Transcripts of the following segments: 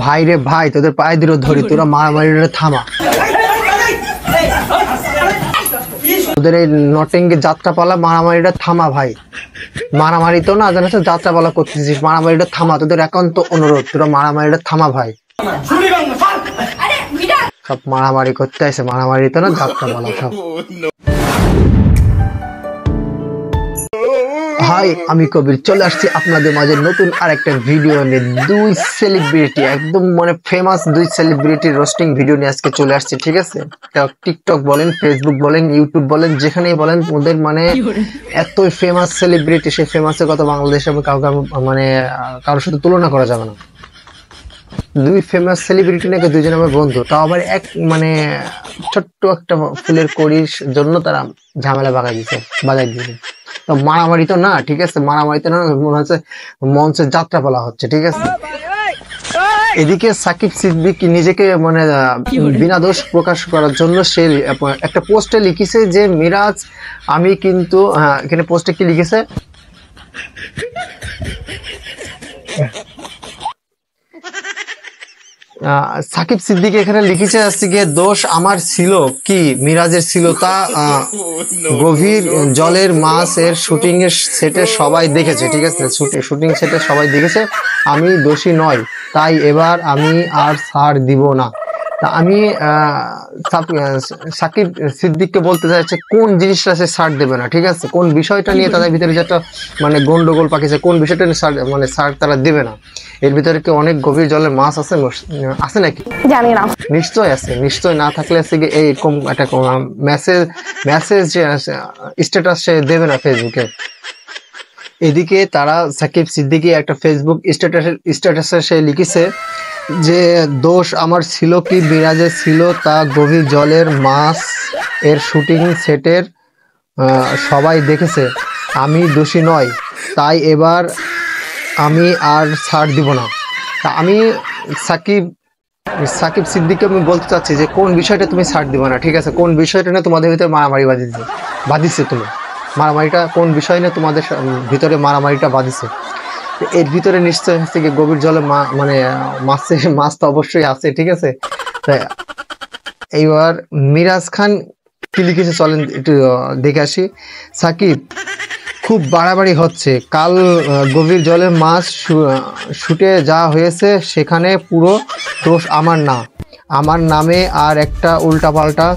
ভাই রে ভাই, তোদের পায়ে দিল ধরি, তোরা মারামারিটা থামা। তোদের এই নটিংয়ে যাত্রাপালা মারামারিটা থামা ভাই। মারামারি তো না জানিস, যাত্রাপালা করতেছিস, মারামারিটা থামা। তোদের একান্ত অনুরোধ, তোরা মারামারিটা থামা ভাই। সব মারামারি করতে আসে, মারামারি তো না যাত্রাপালা সব। হাই, আমি কবির চলে আসছি আপনাদের মাঝে নতুন আরেকটা ভিডিও নিয়ে। দুই সেলিব্রিটি, একদম মানে ফেমাস দুই সেলিব্রিটি রোস্টিং ভিডিও নিয়ে আজকে চলে আসছে, ঠিক আছে? টিকটক বলেন, ফেসবুক বলেন, ইউটিউব বলেন, যেখানেই বলেন, ওদের মানে এতই ফেমাস সেলিব্রিটি, সেই ফেমাসের কথা বাংলাদেশে কাউকে মানে কারোর সাথে তুলনা করা যাবে না। দুই ফেমাস সেলিব্রিটি নাকি দুইজন আমার বন্ধু, তাও আবার এক মানে ছোট্ট একটা ফুলের কড়ির জন্য তারা ঝামেলা বাগাই দিয়েছে। মারামারি তো না, ঠিক আছে? মারামারি তো না, মনে হচ্ছে মঞ্চের যাত্রাপালা হচ্ছে, ঠিক আছে? এদিকে সাকিব সিদ্দিক নিজেকে মানে বিনা দোষ প্রকাশ করার জন্য সে একটা পোস্টে লিখেছে যে মিরাজ আমি কিন্তু, এখানে পোস্টে কি লিখেছে, সাকিব সিদ্দিক এখানে লিখেছে আজকে দোষ আমার ছিল কি মিরাজের ছিল তা গভীর জলের মাছ এর শুটিং এর সেটে সবাই দেখেছে, ঠিক আছে? শুটিং সেটে সবাই দেখেছে, আমি দোষী নয়, তাই এবার আমি আর ছাড় দিব না। তা আমি সাকিব সিদ্দিককে বলতে চাইছে কোন জিনিসটা সে ছাড় দেবে না, ঠিক আছে? কোন বিষয়টা নিয়ে তাদের ভিতরে যেটা মানে গন্ডগোল পাকিয়েছে, কোন বিষয়টা নিয়ে মানে ছাড় তারা দেবে না। এর ভিতরে কি অনেক গভীর জলের মাছ আছে নাকি? জানি না, নিশ্চয় আছে। নিশ্চয় না থাকলে আছে কি এইরকম একটা মেসেজ স্ট্যাটাস সে দেবে না ফেসবুকে। এদিকে তারা সাকিব সিদ্দিকী একটা ফেসবুক স্ট্যাটাসে সে লিখেছে যে দোষ আমার ছিল কি মিরাজের ছিল তা গভীর জলের মাছ এর শুটিং সেটের সবাই দেখেছে, আমি দোষী নয়, তাই এবার আমি আর ছাড় দিব না। তা আমি সাকিব সিদ্দিককে আমি বলতে চাচ্ছি যে কোন বিষয়টা তুমি ছাড় দিব না, ঠিক আছে? কোন বিষয়টা নিয়ে তোমাদের ভিতরে মারামারি বাঁধিছে তুমি, মারামারিটা কোন বিষয় নিয়ে তোমাদের ভিতরে মারামারিটা বাঁধিছে? এর ভিতরে নিশ্চয় হচ্ছে কি গভীর জলে মানে মাছ তো অবশ্যই আছে, ঠিক আছে? এইবার মিরাজ খান কি লিখেছে চলেন একটু দেখে আসি। সাকিব খুব বাড়াবাড়ি হচ্ছে, কাল গভীর জলে মাছ শুটে যা হয়েছে সেখানে পুরো দোষ আমার না, আমার নামে আর একটা উল্টাপাল্টা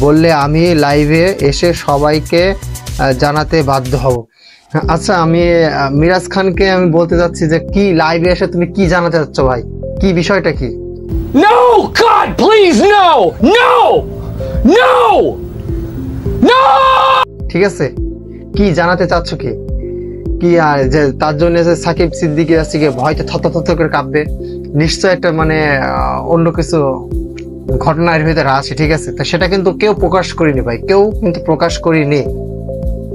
বললে আমি লাইভে এসে সবাইকে জানাতে বাধ্য হব। আচ্ছা, আমি মিরাজ খানকে আমি বলতে চাচ্ছি যে কি লাইভে এসে তুমি কি জানাতে চাচ্ছ ভাই? কি বিষয়টা কি? No, God, please, no, no, no, no. ঠিক আছে, কি জানাতে চাচ্ছ কি আর যে তার জন্য যে সাকিব সিদ্দিকী আজকে ভয়তে থর করে কাঁপবে, নিশ্চয় একটা মানে অন্য কিছু ঘটনার ভিতরে আছে, ঠিক আছে? তা সেটা কিন্তু কেউ প্রকাশ করিনি ভাই, কেউ কিন্তু প্রকাশ করিনি।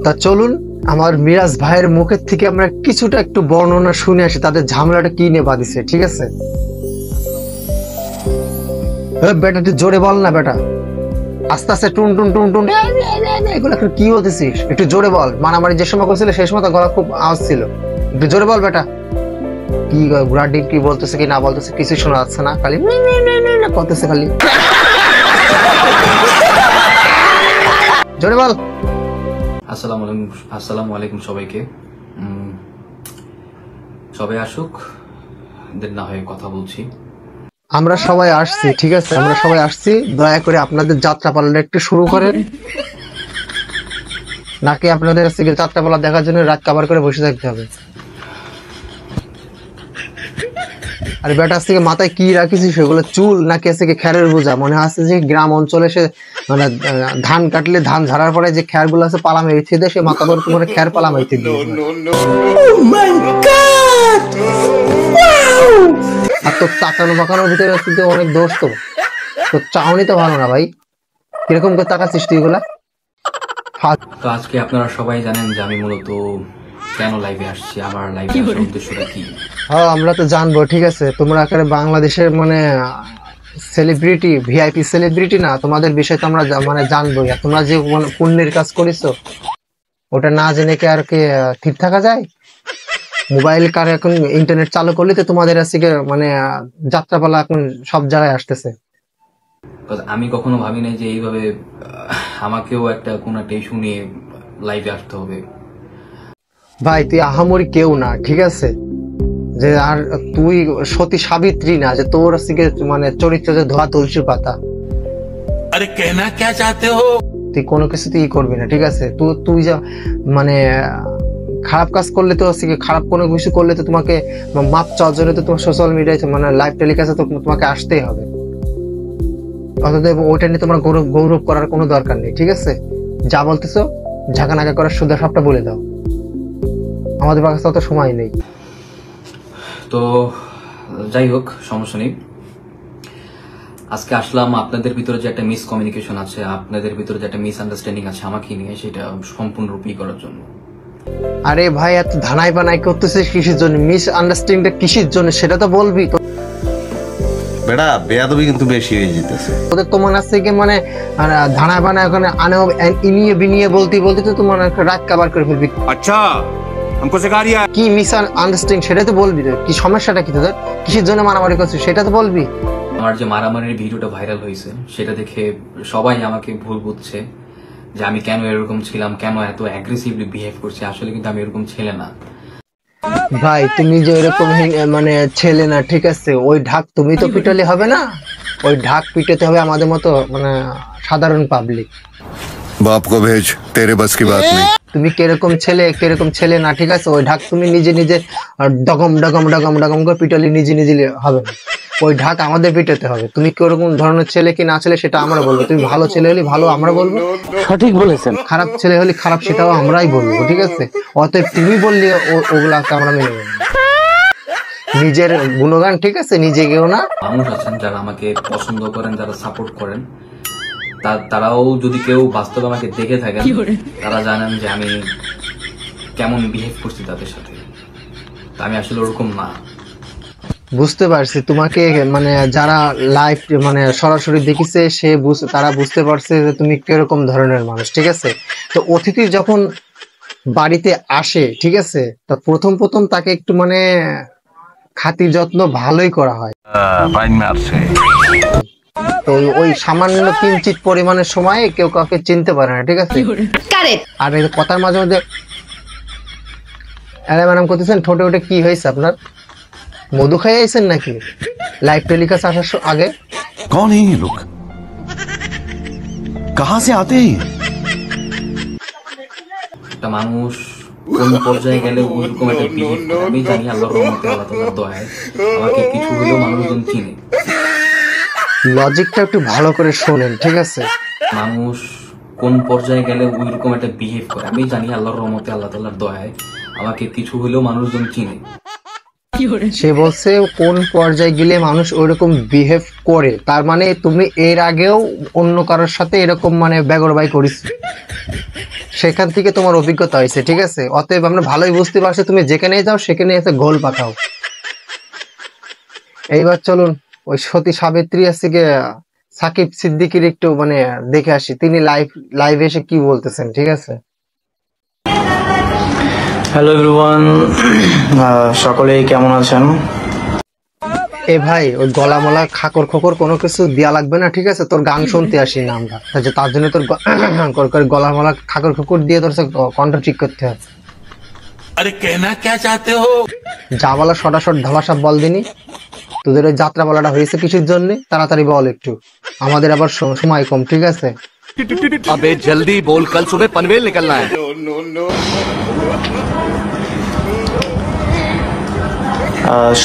তা চলুন আমার মিরাজ ভাইয়ের মুখের থেকে আমরা কিছুটা একটু বর্ণনা শুনে আসি, তাদের ঝামেলাটা কি নিয়ে বাঁধিছে, ঠিক আছে? বেটা তুই জোরে বল না বেটা, আস্তে আস্তে টুন টুন টুন টুন এগুলো কি বলতেছিস? একটু জোরে বল। মারামারি যে সময় করছিল সেই সময় তো গলা খুব আওয়াজ ছিল, একটু জোরে বল বেটা। কি গুড়াডি কি বলতেছে কি না বলতেছে কিছু শোনা যাচ্ছে না, খালি করতেছে খালি। জোরে বল। আসসালামু আলাইকুম সবাইকে। সবাই আসুক, দেন না হয়ে কথা বলছি। আমরা সবাই আসছি, ঠিক আছে? আমরা সবাই আসছি, দয়া করে আপনাদের যাত্রাপালাটা একটু শুরু করেন, নাকি আপনাদের যাত্রাপালা দেখার জন্য রাত কাবার করে বসে থাকতে হবে? আর বেটা আজকে মাথায় কি রাখিস সেগুলো চুল নাকি আজকে খ্যারের বোঝা? মনে হচ্ছে যে গ্রাম অঞ্চলে সে মানে ধান কাটলে ধান ঝাড়ার পরে যে খ্যার গুলো আছে পালা মেরেছে দেয়, সে মাথা পর তোমার খ্যার পালা মেরেছে দিয়ে। আর তোর তাকানো বাঁকানোর ভিতরে অনেক দোষ, তো তোর চাউনি তো ভালো না ভাই, কিরকম করে তাকাচ্ছিস তুই এগুলা? তো আজকে আপনারা সবাই জানেন যে আমি মূলত কেন লাইভে আসছি, আমার লাইভে আসার উদ্দেশ্যটা কি। হ্যাঁ, আমরা তো জানবো, ঠিক আছে? তোমরা এখানে বাংলাদেশের মানে সেলিব্রিটি, ভিআইপি সেলিব্রিটি না, তোমাদের বিষয় তো আমরা মানে জানবোই। আর তোমরা যে পুণ্যের কাজ করেছো ওটা না জেনে কি আর কি ঠিক থাকা যায়? মোবাইল কার এখন ইন্টারনেট চালু করলে তো তোমাদের আজকে মানে যাত্রাপালা এখন সব জায়গায় আসতেছে। আমি কখনো ভাবি নাই যে এইভাবে আমাকেও কোনো একটা ইস্যু নিয়ে লাইভে আসতে হবে। ভাই তুই আহামরি কেউ না, ঠিক আছে, যে আর তুই সতী সাবিত্রী না যে তোর আজকে মানে চরিত্র যে ধোয়া তুলসী পাতা। আরে কেনা কে চাতে হো, তুই কোনো কিছু তুই করবি না, ঠিক আছে। তুই যা মানে খারাপ কাজ করলে তো আজকে খারাপ কোনো কিছু করলে তো তোমাকে মাপ চাওয়ার জন্য তো তোমার সোশ্যাল মিডিয়ায় মানে লাইভ টেলিকাস্টে তো তোমাকে আসতেই হবে। অতএব ওইটা নিয়ে তোমার গৌরব করার কোনো দরকার নেই, ঠিক আছে। যা বলতেছো ঝাঁকানাকা করার সুদা সবটা বলে দাও, আমাদের কাছে অত সময় নেই। তো যাই হোক, সমস্যা নেই। আজকে আসলাম আপনাদের ভিতরে যে একটা মিসকমিউনিকেশন আছে, আপনাদের ভিতরে যে একটা মিসআন্ডারস্ট্যান্ডিং আছে আমাকে নিয়ে, সেটা সম্পূর্ণরূপে করার জন্য। আরে ভাই এত ধানাই বানাই করতেছিস কিসের জন্য? মিসআন্ডারস্ট্যান্ডিংটা কিসের জন্য সেটা তো বলবি। বেটা বেয়াদবি কিন্তু বেশি হয়ে যেতেছে। তোদের তোমার আছে কি মানে ধানাই বানাই ওখানে আনে ইনিয়ে বিনিয়ে বলতে বলতে তো তোমার একটা রাত কাবার করে ফেলবি। আচ্ছা हमको सिखा रिया কি মিসআন্ডারস্ট্যান্ডিং সেটা তো বলবি। কি সমস্যাটা কি তোদের? কিসের জন্য মারামারি করছিস সেটা তো বলবি। আমার যে মারামারির ভিডিওটা ভাইরাল হয়েছে সেটা দেখে সবাই আমাকে ভুল বুঝছে যে আমি কেন এরকম ছিলাম, কেন এত অ্যাগ্রেসিভলি বিহেভ করছি। আসলে কিন্তু আমি এরকম ছেলে না ভাই, তুমি যে এরকম মানে ছেলে না, ঠিক আছে। ওই ঢাক তুমি তো পিটালে হবে না, ওই ঢাক পিটাতে হবে আমাদের মতো মানে সাধারণ পাবলিক। बाप को भेज, तेरे बस की बात नहीं। তুমি কিরকম ছেলে না, ঠিক আছে। ওই ঢাক তুমি নিজে নিজে ডগম ডগম ডগম ডগম করে পিটালি নিজে নিজে হবে না, ওই ঢাক আমাদের পিটাতে হবে। তুমি কিরকম ধরনের ছেলে কি না ছেলে সেটা আমরা বলবো। তুমি ভালো ছেলে হলে ভালো আমরা বলবো, সঠিক বলেছেন। খারাপ ছেলে হলে খারাপ সেটাও আমরাই বলবো, ঠিক আছে। অতএব তুমি বললে ওগুলাকে আমরা মেনে নেব। নিজের গুণগান, ঠিক আছে, নিজে গেও না। মানুষ আছেন যারা আমাকে পছন্দ করেন, যারা সাপোর্ট করেন, তারাও যদি কেউ বাস্তবে আমাকে দেখে থাকেন তারা জানেন যে আমি কেমন বিহেভ করছি তাদের সাথে। আমি আসলে ওরকম না। বুঝতে পারছি তোমাকে, মানে যারা লাইভ মানে সরাসরি দেখিছে তারা বুঝতে পারছে যে তুমি কিরকম ধরনের মানুষ, ঠিক আছে। তো অতিথি যখন বাড়িতে আসে, ঠিক আছে, তো প্রথম তাকে একটু মানে খাতির যত্ন ভালোই করা হয়। তো ওই সামান্য কিঞ্চিত পরিমাণের সময়ে কেউ কাউকে চিনতে পারে না, ঠিক আছে। আর এই কথার মাঝে মাঝে আরে ম্যাডাম করতেছেন, ঠোঁটে ওঠে কি হয়েছে আপনার? মধু খাই আইছেন নাকি লাইভ টেলিকাস্ট আসার আগে? कौन है ये लोग, कहां से आते हैं? একটা মানুষ কোন পর্যায়ে গেলে ওইরকম একটা বিহেভ করে আমি জানি। আল্লাহর রহমতে, আল্লাহ তাআলার দয়ায় আমাকে কিছু হলেও মানুষজন চিনে। লজিকটা একটু ভালো করে শোনেন, ঠিক আছে। মানুষ কোন পর্যায়ে গেলে ওইরকম একটা বিহেভ করে আমি জানি। আল্লাহর রহমতে, আল্লাহ তাআলার দয়ায় আমাকে কিছু হলেও মানুষজন চিনে। সে বলছে কোন পর্যায়ে গেলে মানুষ ওইরকম বিহেভ করে, তার মানে তুমি এর আগেও অন্য কারোর সাথে এরকম মানে বেগরবাই করিস, সেখান থেকে তোমার অভিজ্ঞতা হয়েছে, ঠিক আছে। অতএব আমরা ভালোই বুঝতে পারছি তুমি যেখানে যাও সেখানে এসে গোল পাঠাও। এইবার চলুন ওই সতী সাবিত্রী আছে গিয়ে সাকিব সিদ্দিকীর একটু মানে দেখে আসি, তিনি লাইভে এসে কি বলতেছেন, ঠিক আছে। হ্যালো এভরিওয়ান, সকলেই কেমন আছেন? এ ভাই, ওই গলা মলা খাকর খকর কোনো কিছু দেয়া লাগবে না, ঠিক আছে। তোর গান শুনতে আসি না আমরা, তার জন্য তোর গলা মলা খাকর খকর দিয়ে তোর কণ্ঠ ঠিক করতে হবে। अरे कहना क्या चाहते हो? যা বলা সটাসট ধামাসাপ বল দিনি। তোদের ওই যাত্রা বলাটা হয়েছে কিসের জন্য তাড়াতাড়ি বল একটু, আমাদের আবার সময় কম, ঠিক আছে। अबे जल्दी बोल, कल सुबह पनवेल निकलना है।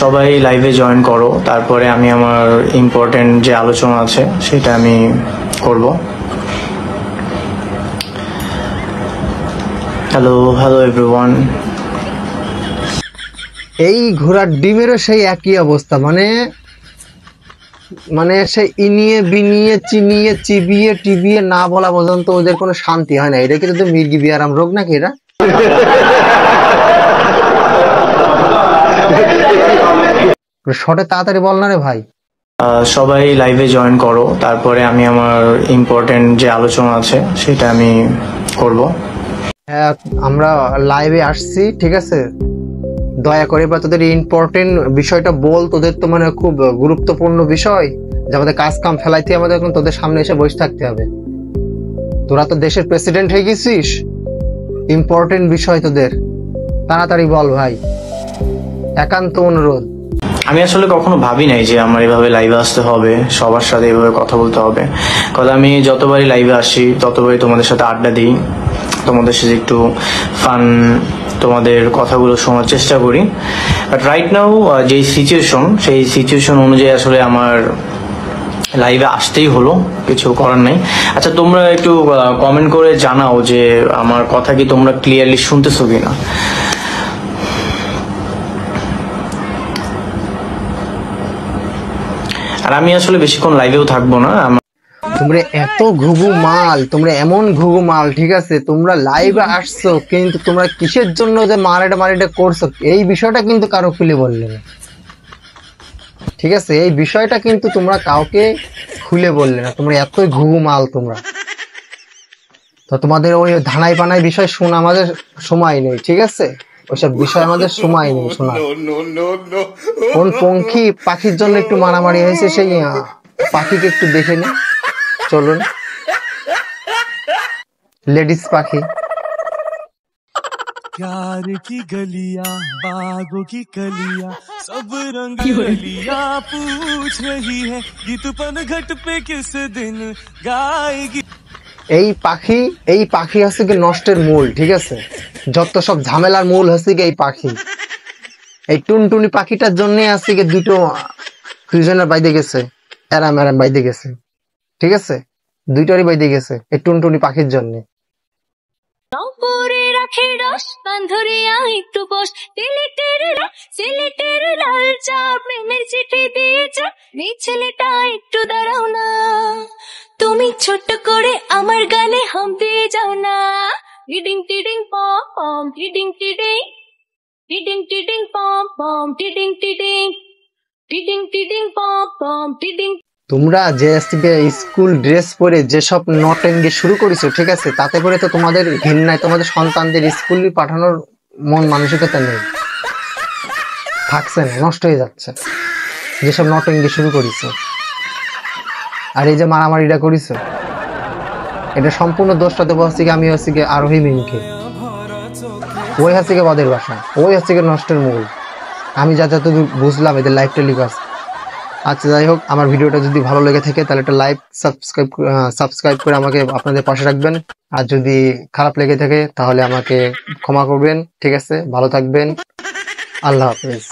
সবাই লাইভে জয়েন করো, তারপরে আমি আমার ইম্পর্টেন্ট যে আলোচনা আছে সেটা আমি করব। Hello everyone. এই ঘোড়ার ডিমেরও সেই একই অবস্থা, মানে সে ইনিয়ে বিনিয়ে চিনিয়ে চিবিয়ে টিবিয়ে না বলা পর্যন্ত ওদের কোনো শান্তি হয় না। এটা কি তো মির্গি বিয়ারাম রোগ নাকি এটা? শর্টে তাড়াতাড়ি বল না রে ভাই। সবাই লাইভে জয়েন করো, তারপরে আমি আমার ইম্পর্টেন্ট যে আলোচনা আছে সেটা আমি করব। হ্যাঁ, আমরা লাইভে আসছি, ঠিক আছে। দয়া করে বা তোদের ইম্পর্টেন্ট বিষয়টা বল, তোদের তো মানে খুব গুরুত্বপূর্ণ বিষয় যে আমাদের কাজ কাম ফেলাইতে আমাদের এখন তোদের সামনে এসে বসে থাকতে হবে। তোরা তো দেশের প্রেসিডেন্ট হয়ে গেছিস, ইম্পর্টেন্ট বিষয় তোদের, তাড়াতাড়ি বল ভাই, একান্ত অনুরোধ। আমি আসলে কখনো ভাবি নাই যে আমার এভাবে লাইভে আসতে হবে, সবার সাথে এভাবে কথা বলতে হবে। কারণ আমি যতবারই লাইভে আসি ততবারই তোমাদের সাথে আড্ডা দিই, তোমাদের সাথে একটু ফান, তোমাদের কথাগুলো শোনার চেষ্টা করি। বাট রাইট নাও যে সিচুয়েশন, সেই সিচুয়েশন অনুযায়ী আসলে আমার লাইভে আসতেই হলো, কিছু করার নাই। আচ্ছা, তোমরা একটু কমেন্ট করে জানাও যে আমার কথা কি তোমরা ক্লিয়ারলি শুনতেছো কিনা। আর আমি আসলে বেশিক্ষণ লাইভেও থাকবো না। তোমরা এত ঘুঘু মাল, তোমরা এমন ঘুঘু মাল, ঠিক আছে, তোমরা লাইভে আসছো কিন্তু তোমরা কিসের জন্য যে মারাটা করছো এই বিষয়টা কিন্তু কারো খুলে বললে না, ঠিক আছে, এই বিষয়টা কিন্তু তোমরা কাউকে খুলে বললে না। তোমরা এতই ঘুঘু মাল তোমরা। তো তোমাদের ওই ধানাই পানাই বিষয় শোনা আমাদের সময় নেই, ঠিক আছে, ওইসব বিষয় আমাদের সময় নেই শোনা। কোন পঙ্খী পাখির জন্য একটু মারামারি হয়েছে, সেই পাখিকে একটু দেখে নি, চলুন। লেডিস পাখি। प्यार की गलियां, बागों की कलियां, सब रंग गलियां पूछ रही है, गीत पनघट पे किस दिन गाएगी। এই পাখি হচ্ছে কি নষ্টের মূল, ঠিক আছে, যত সব ঝামেলার মূল হচ্ছে কি এই পাখি। এই টুনটুনি পাখিটার জন্য আছে কি দুইজনের বাইদে গেছে, এরাম বাইদে গেছে, ঠিক আছে, দুইটারই বাইদে গেছে এই টুনটুনি পাখির জন্য। পরে রাখে রস বান্ধরিয়া একটু বস, সিলেটের লাল চা প্রেমের চিঠি দিয়ে যা, এই ছেলেটা একটু দাঁড়াও না, তুমি ছোট করে আমার গানে হাম দিয়ে যাও না। টিডিং টিডিং পম পম, টিডিং টিডিং, টিডিং টিডিং পম পম, টিডিং টিডিং, টিডিং টিডিং পম পম, টিডিং। তোমরা যে আজকে স্কুল ড্রেস পরে যেসব নটেঙ্গে শুরু করেছো, ঠিক আছে, তাতে করে তো তোমাদের ঘৃণায় তোমাদের সন্তানদের স্কুল পাঠানোর মন মানসিকতা নেই, থাকছে না, নষ্ট হয়ে যাচ্ছে যেসব নটেঙ্গে শুরু করেছো। আর এই যে মারামারিটা করেছো, এটা সম্পূর্ণ দোষটা দেবো হচ্ছে কি আমি হচ্ছে কি আরোহী মিমকে। ওই হচ্ছে কি বাদের বাসা, ওই হচ্ছে কি নষ্টের মূল। আমি যা বুঝলাম এদের লাইফ টেলিকাস্ট। আচ্ছা, যাই হোক, আমার ভিডিওটা যদি ভালো লেগে থাকে তাহলে একটা লাইক সাবস্ক্রাইব করে আমাকে আপনাদের পাশে রাখবেন। আর যদি খারাপ লেগে থাকে তাহলে আমাকে ক্ষমা করবেন, ঠিক আছে, ভালো থাকবেন, আল্লাহ হাফেজ।